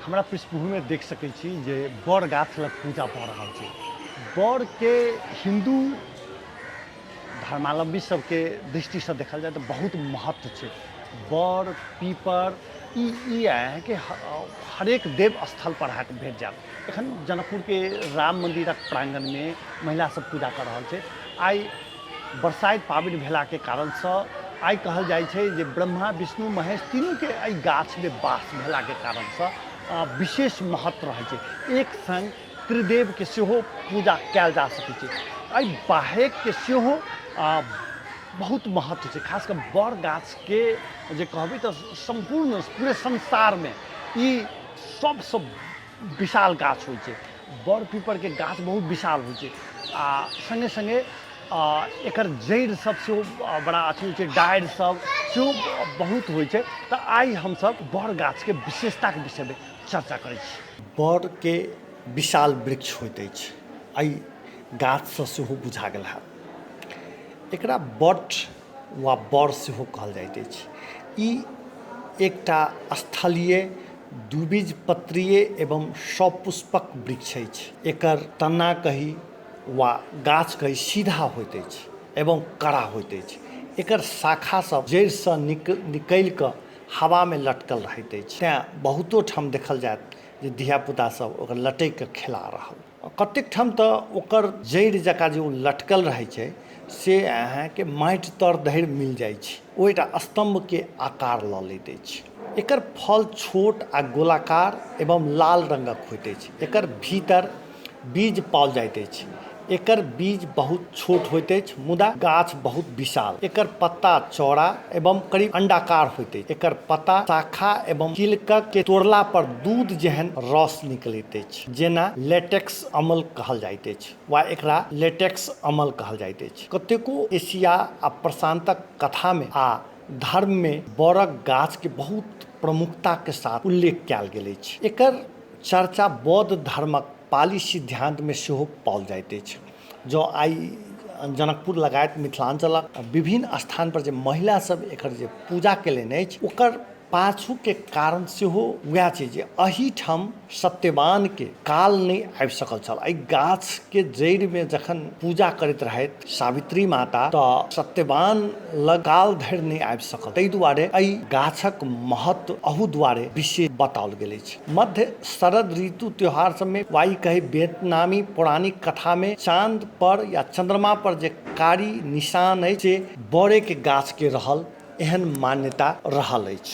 हमरा पृष्ठभूमि में देख सकै छी जे बड़ गाछ लग पूजा भऽ रहल छै। बड़ के हिंदू धर्मावलंबी सबके दृष्टिसँ देखल जाए तऽ बहुत महत्व छै। बड़ पीपर ई है कि हरेक देव स्थल पर अहाँके भेट जाएत। एखन जनकपुर के राम मंदिरक प्रांगण में महिला सब पूजा कर रहल छै। आइ बरसाइत पाबनि भेला के कारणसँ आइ कहल जाइ छै जे ब्रह्मा विष्णु महेश तीनू के एहि गाछ में वास भेला के कारणसँ विशेष महत्व रहै छै। एक संग त्रिदेव के सेहो पूजा कयल जा सकै छै। एहि बाहेक के सेहो बहुत महत्व छै। खास कर बड़ गाछ के जे कहबै तऽ संपूर्ण पूरे संसार में ई सबसँ विशाल गाछ होइ छै। बड़ पीपर के गाछ बहुत विशाल होइ छै आ संगे संगे एकर जड़ि सब सेहो बड़ा अथी होइ छै, डाढ़ि सब सेहो बहुत होइ छै। तऽ आइ हमसब बड़ गाछ के विशेषता के विषय में चर्चा करै छी। बड़ के विशाल वृक्ष होइत अछि, एहि गाछसँ सेहो बुझा गेल है। एकरा बट वा बड़ सेहो कहल जाइत अछि। ई एकटा स्थलीय द्विबीजपत्रीय एवं सपुष्पक वृक्ष अछि। एकर तना कही वा गाछ कही सीधा होइत अछि एवं कड़ा होइत अछि। एकर शाखा सब जड़िसँ निकलि कऽ हवा में लटकल रहैत अछि। तैँ बहुतो ठाम देखल जायत जे धियापुता सब ओकर लटकि कऽ खेला रहल। कतेक ठाम तऽ ओकर जड़ि जकाँ जे ओ लटकल रहै छै से अहाँके माटि तर धरि मिल जाइ छै, ओ एकटा स्तंभ के आकार लऽ लैत अछि। एकर फल छोट आ गोलाकार एवं लाल रंगक होइत अछि। एकर भीतर बीज पाओल जाइत अछि। एकर बीज बहुत छोट होइत अछि मुदा गाछ बहुत विशाल। एकर पत्ता चौड़ा एवं करीब अंडाकार होइत अछि। एकर पत्ता शाखा एवं किलकक के तोड़ला पर दूध जेहन रस निकलैत अछि, जेना लेटेक्स अम्ल कहल जाइत अछि वा एकरा लेटेक्स अम्ल कहल जाइत अछि। कतेको एशिया आ प्रशांतक कथा में आ धर्म में बड़क गाछ के बहुत प्रमुखता के साथ उल्लेख कयल गेल अछि। एकर चर्चा बौद्ध धर्मक पाली सिद्धांत में सेहो पाओल जाइत अछि। जँ आइ जनकपुर लगायत मिथिलांचलक विभिन्न स्थान पर जे महिला सब एकर जे पूजा केलनि अछि ओकर पाछू के कारण सेहो वएह छै जे एहिठाम सत्यवान के काल नहीं आबि सकल छल। एहि गाछ के जड़ि में जखन पूजा करैत रहथि सावित्री माता तऽ सत्यवान लग काल धरि नहीं आबि सकल। ताहि दुआरे एहि गाछक महत्व अहू दुआरे विशेष बताओल गेल अछि। मध्य शरद ऋतु त्योहार सब में वाई कहे वियतनामी पौराणिक कथा में चांद पर या चंद्रमा पर जे कारी निशान अछि से बड़े के गाछ के रहल एहन मान्यता रहल अछि।